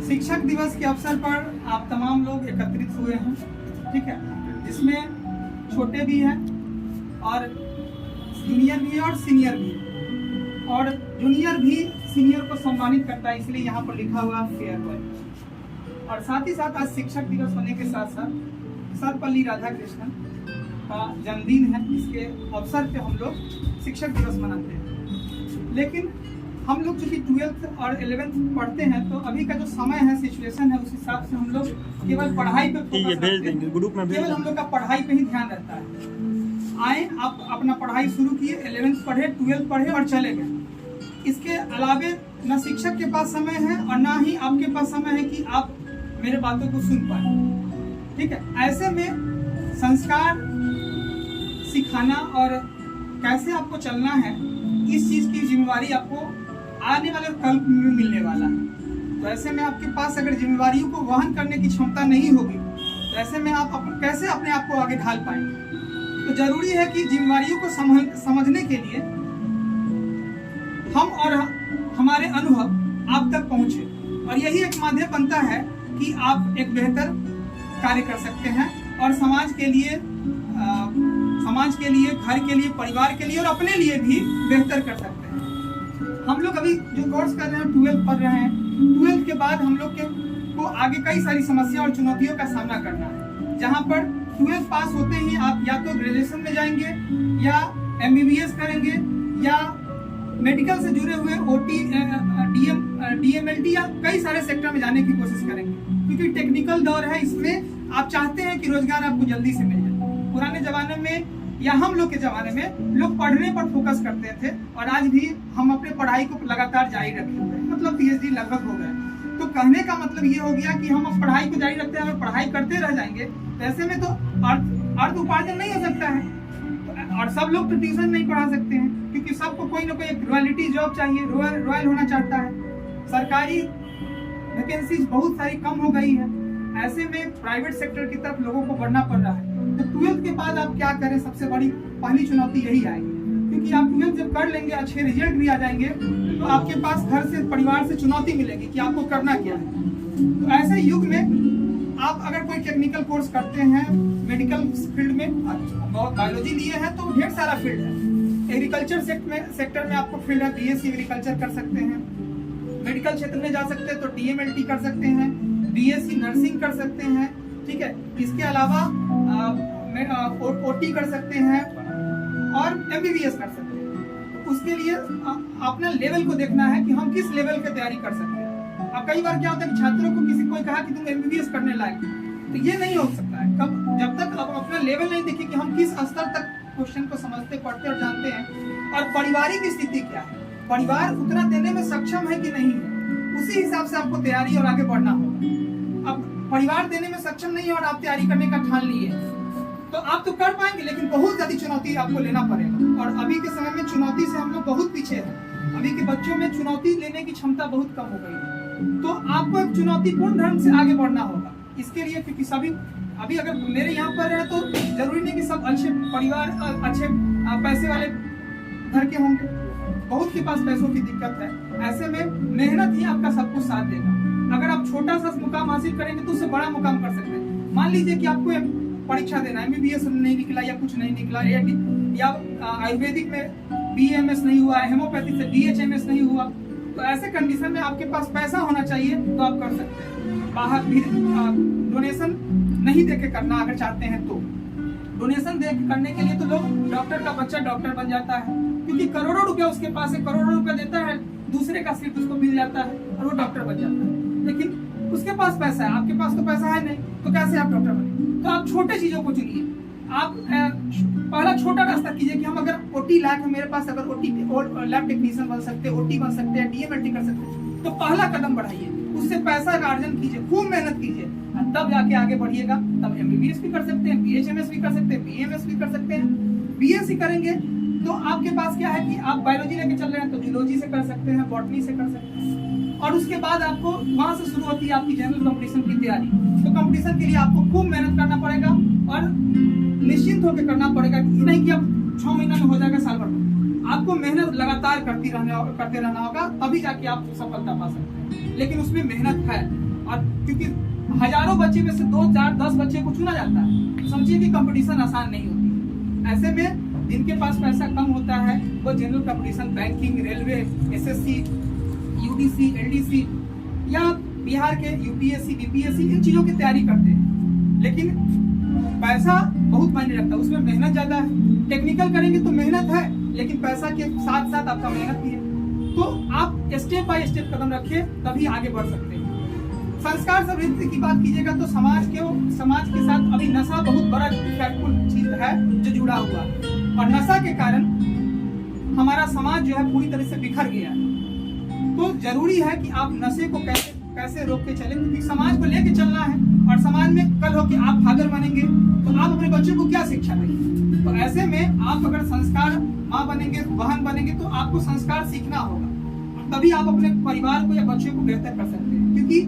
शिक्षक दिवस के अवसर पर आप तमाम लोग एकत्रित हुए हैं, ठीक है, जिसमें छोटे भी हैं और सीनियर भी है और सीनियर भी है, और जूनियर भी सीनियर को सम्मानित करता है, इसलिए यहाँ पर लिखा हुआ फेयरवेल। और साथ ही साथ आज शिक्षक दिवस होने के साथ साथ सर्वपल्ली राधाकृष्णन का जन्मदिन है, इसके अवसर पे हम लोग शिक्षक दिवस मनाते हैं। लेकिन हम लोग चूँकि 12th और 11th पढ़ते हैं, तो अभी का जो समय है, सिचुएशन है, उस हिसाब से हम लोग केवल पढ़ाई पे फोकस करते हैं, ग्रुप में केवल हम लोग का पढ़ाई पे ही ध्यान रहता है। आए आप अपना पढ़ाई शुरू किए, 11th पढ़े, 12th पढ़े और चले गए। इसके अलावे न शिक्षक के पास समय है और ना ही आपके पास समय है कि आप मेरे बातों को सुन पाए, ठीक है। ऐसे में संस्कार सिखाना और कैसे आपको चलना है, इस चीज़ की जिम्मेवारी आपको आने वाले कल में मिलने वाला है। तो ऐसे में आपके पास अगर जिम्मेवारियों को वहन करने की क्षमता नहीं होगी, तो ऐसे में आप कैसे अपने आप को आगे ढाल पाएंगे। तो जरूरी है कि जिम्मेवारियों को समझने के लिए हम और हमारे अनुभव आप तक पहुंचे, और यही एक माध्यम बनता है कि आप एक बेहतर कार्य कर सकते हैं और समाज के लिए, घर के लिए, परिवार के लिए और अपने लिए भी बेहतर कर सकते हैं। हम लोग अभी जो कोर्स कर रहे हैं, 12th पढ़ रहे हैं, 12th के बाद हम लोग को आगे कई सारी समस्या और चुनौतियों का सामना करना है, जहाँ पर 12th पास होते ही आप या तो ग्रेजुएशन में जाएंगे, या MBBS करेंगे, या मेडिकल से जुड़े हुए OT, DMLT या कई सारे सेक्टर में जाने की कोशिश करेंगे, क्योंकि टेक्निकल दौर है। इसमें आप चाहते हैं कि रोजगार आपको जल्दी से मिल जाए। पुराने जमाने में या हम लोग के ज़माने में लोग पढ़ने पर फोकस करते थे, और आज भी हम अपने पढ़ाई को लगातार जारी रखे हुए हैं, मतलब PhD लगभग हो गए। तो कहने का मतलब ये हो गया कि हम अब पढ़ाई को जारी रखते हैं, अगर पढ़ाई करते रह जाएंगे तो ऐसे में तो अर्थ उपार्जन नहीं हो सकता है, और सब लोग तो ट्यूशन नहीं पढ़ा सकते हैं, क्योंकि सबको कोई ना कोई एक रॉयल्टी जॉब चाहिए, रॉयल होना चाहता है। सरकारी वैकेंसीज बहुत सारी कम हो गई है, ऐसे में प्राइवेट सेक्टर की तरफ लोगों को बढ़ना पड़ रहा है। तो 12th के बाद आप क्या करें, सबसे बड़ी पहली चुनौती यही आएगी, क्योंकि आप 12th जब कर लेंगे, अच्छे रिजल्ट भी आ जाएंगे, तो आपके पास घर से, परिवार से चुनौती मिलेगी कि आपको करना क्या है। तो ऐसे युग में आप अगर कोई टेक्निकल कोर्स करते हैं, मेडिकल फील्ड में बायोलॉजी लिए हैं, तो ढेर सारा फील्ड है। एग्रीकल्चर सेक्टर में आपको फील्ड है, BSc एग्रीकल्चर कर सकते हैं। मेडिकल क्षेत्र में जा सकते हैं तो DMLT कर सकते हैं, BSc नर्सिंग कर सकते हैं, ठीक है। इसके अलावा OT कर सकते हैं और MBBS कर सकते हैं। तो उसके लिए अपना लेवल को देखना है कि हम किस लेवल की तैयारी कर सकते हैं। अब कई बार क्या होता है कि छात्रों को किसी कोई कहा कि तुम MBBS करने लायक, तो ये नहीं हो सकता है जब तक आप अपना लेवल नहीं देखिए कि हम किस स्तर तक क्वेश्चन को समझते, पढ़ते और जानते हैं, और पारिवारिक स्थिति क्या है, परिवार उतना देने में सक्षम है कि नहीं है, उसी हिसाब से आपको तैयारी और आगे बढ़ना होगा। अब परिवार देने में सक्षम नहीं है और आप तैयारी करने का ठान लिए, तो आप तो कर पाएंगे, लेकिन बहुत ज्यादा चुनौती आपको लेना पड़ेगा। और अभी के समय में चुनौती से हम लोग बहुत पीछे हैं। अभी के बच्चों में चुनौती लेने की क्षमता बहुत कम हो गई है, तो आपको एक चुनौतीपूर्ण ढंग से आगे बढ़ना होगा। इसके लिए, क्योंकि सभी अभी अगर मेरे यहाँ पर है तो जरूरी नहीं कि सब अच्छे परिवार, अच्छे पैसे वाले घर के होंगे, बहुत के पास पैसों की दिक्कत है। ऐसे में मेहनत ही आपका सब कुछ साथ देगा। अगर आप छोटा सा मुकाम हासिल करेंगे तो उससे बड़ा मुकाम कर सकते हैं। मान लीजिए कि आपको परीक्षा देना है, MBBS नहीं निकला या कुछ नहीं निकला, या आयुर्वेदिक में BAMS नहीं हुआ, हेमोपैथी से DHMS नहीं हुआ, तो ऐसे कंडीशन में आपके पास पैसा होना चाहिए तो आप कर सकते हैं। बाहर भी डोनेशन नहीं देके करना अगर चाहते हैं तो। डोनेशन दे करने के लिए तो लोग, डॉक्टर का बच्चा डॉक्टर बन जाता है, क्योंकि करोड़ों रुपया उसके पास है, करोड़ों रुपया देता है, दूसरे का सीट उसको मिल जाता है और वो डॉक्टर बन जाता है। लेकिन उसके पास पैसा है, आपके पास तो पैसा है नहीं, तो कैसे आप डॉक्टर बने? तो आप छोटे चीजों को चुनिए। आप पहला छोटा रास्ता कीजिए कि हम अगर OT लायक है, मेरे पास अगर OT लैब टेक्नीशियन बन सकते हैं, OT बन सकते हैं, DMLT कर सकते हैं, तो पहला कदम बढ़ाइए, उससे पैसा का अर्जन कीजिए, खूब मेहनत कीजिए, तब जाके आगे बढ़िएगा। तब MBBS भी कर सकते हैं, BHMS भी कर सकते हैं, BAMS भी कर सकते हैं। BSc करेंगे तो आपके पास क्या है कि आप बायोलॉजी लेके चल रहे हैं तो जूलॉजी से कर सकते हैं, बॉटनी से कर सकते हैं, और उसके बाद आपको वहां से शुरू होती है आपकी जनरल कंपटीशन की तैयारी। तो कंपटीशन के लिए आपको खूब मेहनत करना पड़ेगा और निश्चिंत होकर करना पड़ेगा, नहीं कि अब 6 महीना में हो जाएगा, साल भर में। आपको मेहनत लगातार करते रहना होगा, तभी जाके आप सफलता पा सकते हैं। लेकिन उसमें मेहनत है, और क्योंकि हजारों बच्चे में से 2, 4, 10 बच्चे को चुना जाता है, तो समझिए कि कंपटीशन आसान नहीं होती। ऐसे में जिनके पास पैसा कम होता है वो general competition, banking, railway, SSC, UDC, LDC या बिहार के यूपीएससी, बीपीएससी, इन चीजों की तैयारी करते हैं। लेकिन पैसा बहुत मायने रखता है, उसमें मेहनत ज्यादा है। टेक्निकल करेंगे तो मेहनत है, लेकिन पैसा के साथ साथ आपका मेहनत भी है। तो आप स्टेप बाय स्टेप कदम रखिए, तभी आगे बढ़ सकते हैं। संस्कार समृद्धि की बात कीजिएगा तो समाज के साथ अभी नशा बहुत बड़ा इफेक्टफुल चीज है जो जुड़ा हुआ है, और नशा के कारण हमारा समाज जो है पूरी तरह से बिखर गया है। तो जरूरी है कि आप नशे को कैसे रोक के चलें, क्योंकि समाज को लेके चलना है, और समाज में कल हो कि आप फादर बनेंगे तो आप अपने बच्चों को क्या शिक्षा देंगे। तो ऐसे में आप अगर संस्कार माँ बनेंगे, बहन बनेंगे, तो आपको संस्कार सीखना होगा, तभी आप अपने परिवार को या बच्चों को बेहतर कर सकते हैं। क्योंकि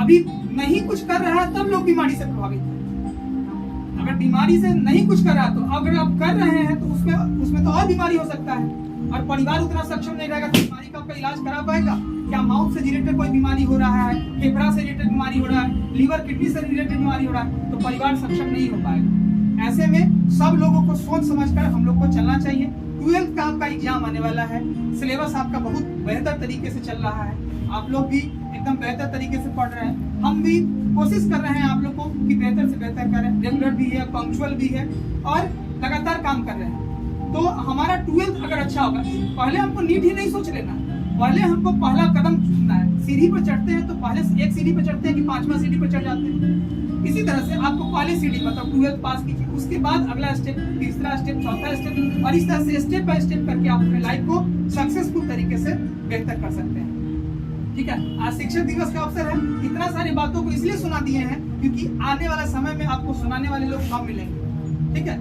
अभी नहीं कुछ कर रहा है तब लोग बीमारी से प्रभावित हैं। अगर बीमारी से नहीं कुछ कर रहा, तो अगर आप कर रहे हैं तो उसमें तो और बीमारी हो सकता है, और परिवार उतना सक्षम नहीं रहेगा तो बीमारी का आपका इलाज करा पाएगा क्या? माउथ से रिलेटेड कोई बीमारी हो रहा है, फेफड़ा से रिलेटेड बीमारी हो रहा है, लीवर किडनी से रिलेटेड बीमारी हो रहा है, तो परिवार सक्षम नहीं हो पाएगा। ऐसे में सब लोगों को सोच समझकर हम लोग को चलना चाहिए। 12th का आपका एग्जाम आने वाला है, सिलेबस आपका बहुत बेहतर तरीके से चल रहा है, आप लोग भी एकदम बेहतर तरीके से पढ़ रहे हैं, हम भी कोशिश कर रहे हैं आप लोग को कि बेहतर से बेहतर करें, रेगुलर भी है, पंक्चुअल भी है, और लगातार काम कर रहे हैं। तो हमारा 12th अगर अच्छा होगा, पहले हमको नीट ही नहीं सोच लेना, पहले हमको पहला कदम चुनना है। सीढ़ी पर चढ़ते हैं तो पहले एक सीढ़ी पर चढ़ते हैं कि 5वां सीढ़ी पर चढ़ जाते हैं। इसी तरह से आपको पहले सीढ़ी मतलब 12th पास कीजिए, उसके बाद अगला स्टेप, तीसरा स्टेप, चौथा स्टेप, और इस तरह से स्टेप बाय स्टेप करके आप अपने लाइफ को सक्सेसफुल तरीके से बेहतर कर सकते हैं। ठीक है, आज शिक्षक दिवस का अवसर है, इतना सारी बातों को इसलिए सुना दिए हैं क्योंकि आने वाला समय में आपको सुनाने वाले लोग कम मिलेंगे। ठीक है,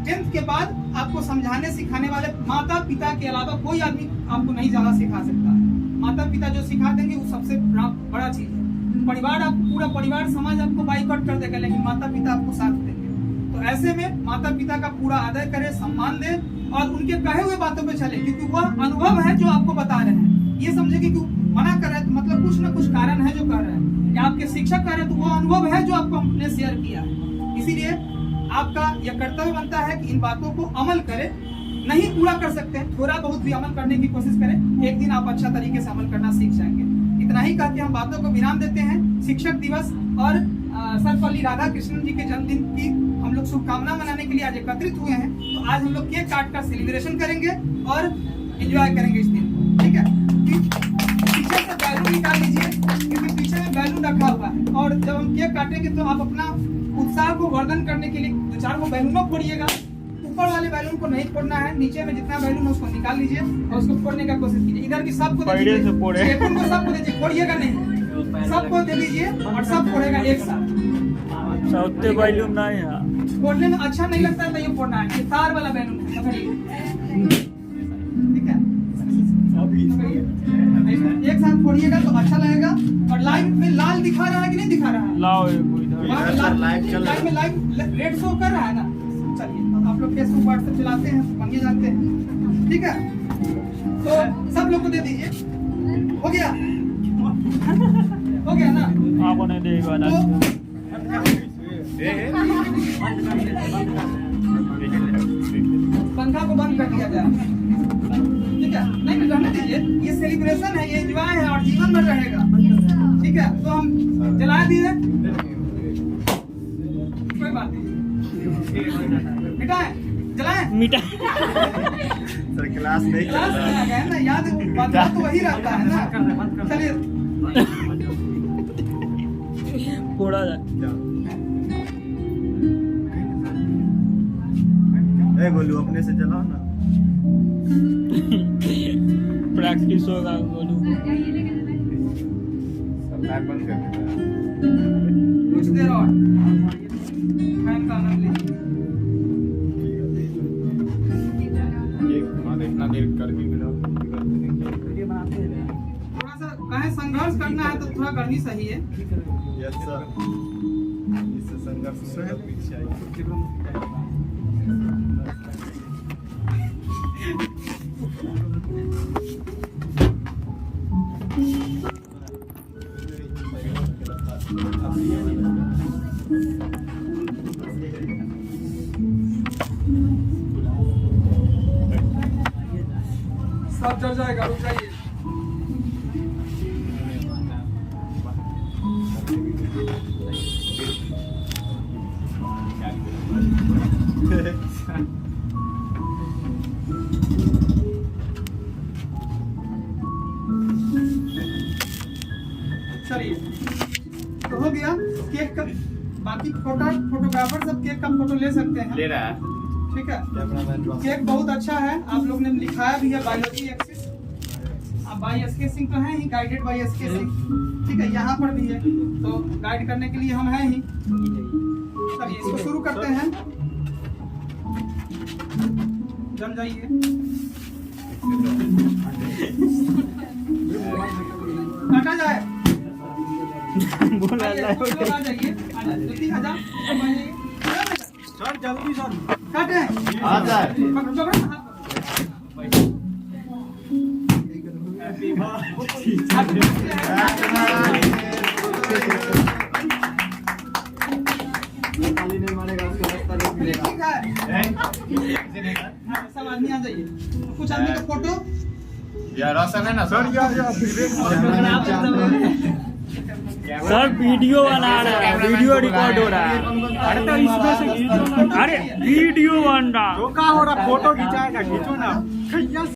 10th के बाद आपको समझाने सिखाने वाले माता पिता के अलावा कोई आदमी आपको नहीं ज्यादा सिखा सकता है। माता पिता जो सिखा देंगे वो सबसे बड़ा चीज है। परिवार, आपको पूरा परिवार समाज आपको बाइकआउट कर देगा, लेकिन माता पिता आपको साथ देंगे। तो ऐसे में माता पिता का पूरा आदर करें, सम्मान दें, और उनके कहे हुए बातों पे चले, क्योंकि वह अनुभव है जो आपको बता रहे हैं। ये समझे कि मना कर रहे हैं तो मतलब कुछ ना कुछ कारण है जो कर रहे हैं, या आपके शिक्षक कर रहे हैं तो वो अनुभव है जो आपको हमने शेयर किया है। इसीलिए आपका यह कर्तव्य बनता है कि इन बातों को अमल करें। नहीं पूरा कर सकते हैं, थोड़ा बहुत भी अमल करने की कोशिश करें, एक दिन आप अच्छा तरीके से अमल करना सीख जाएंगे। इतना ही कहकर हम बातों को विराम देते हैं। शिक्षक दिवस और सर्वपल्ली राधाकृष्णन जी के जन्मदिन की हम लोग शुभकामना मनाने के लिए आज एकत्रित हुए हैं। तो आज हम लोग केक काट कर सेलिब्रेशन करेंगे और एंजॉय करेंगे इस दिन को। ठीक है, पीछे से बैलून निकाल लीजिए, क्योंकि पीछे में बैलून रखा हुआ है, और जब हम केक काटेंगे तो आप अपना उत्साह को वर्धन करने के लिए 2-4 को बैलून फोड़िएगा। ऊपर वाले बैलून को नहीं फोड़ना है, नीचे में जितना बैलून है उसको निकाल लीजिए और उसको फोड़ने का कोशिश कीजिए। इधर की सबको दे दीजिए, सबको दीजिए, फोड़िएगा नहीं, सबको दे दीजिए और सब फोड़ेगा एक साथ। बैलून नहीं है, फोड़ने में अच्छा नहीं लगता है तो ये फोड़ना है, ये तार वाला बैलून है, पकड़िए। ठीक है, एक साथ फोड़िएगा तो अच्छा लगेगा। और लाइव में लाल दिखा रहा है कि नहीं दिखा रहा है? लाइव में लाइव रेड शो कर रहा है ना। चलिए, आप लोग फेसबुक व्हाट्सएप चलाते हैं, मंगे जानते हैं। ठीक है, तो सब लोग को दे दीजिए। हो गया, हो गया ना? आपने देगा ना, पंखा को बंद कर दिया जाए। ठीक है, नहीं रहने दीजिए, ये सेलिब्रेशन है, ये एंजॉय है और जीवन भर रहेगा। ठीक है, तो हम जला दिए, कोई बात नहीं, मिटाए जलाए, मिटा सर क्लास नहीं क्लास में आ गए ना, याद बात तो वही रहता है ना। चलिए, फोड़ा जाए। ए गोलू अपने से जलाओ ना, प्रैक्टिस होगा गोलू। सब बंद कर देना। कुछ देर और फैन का आनंद लीजिए। इतना देर करके थोड़ा सा कहें संघर्ष करना है तो थोड़ा गर्मी सही है। यस सर, इससे संघर्ष में पीछे आई। सब चढ़ जाएगा, रुक जाइए। चलिए, तो हो गया केक का। बाकी फोटोग्राफर सब केक का फोटो ले सकते हैं, ले रहा है ठीक है। कैमरामैन केक बहुत अच्छा है, आप लोग ने लिखाया भी है बायोलॉजी एक्सिस, अब बाई स्केचिंग तो है ही, गाइडेड बाई स्केचिंग, ठीक है। यहाँ पर भी है, तो गाइड करने के लिए हम हैं ही। चलिए इसको शुरू करते हैं। जम जाइए, काटा जाए। बोला आइए, जाए कुछ लोग आ जाइए, जल्दी आ जाओ, सब आ जाइए। सर जल्दी सर काटे, आ जाए पकड़ो, पकड़ो, हाथ ताली नहीं मारेगा उसको रास्ता रोक पकड़ो। देगा ठीक है, सब आदमी आ जाइए। कुछ आदमी का फोटो यार रोशन है ना सर सर वीडियो बना रहा है, वीडियो रिकॉर्ड हो रहा है। अरे तो इसमें से खींचो ना अरे वीडियो बन रहा। धोखा हो रहा फोटो खिंचाएगा खींचो ना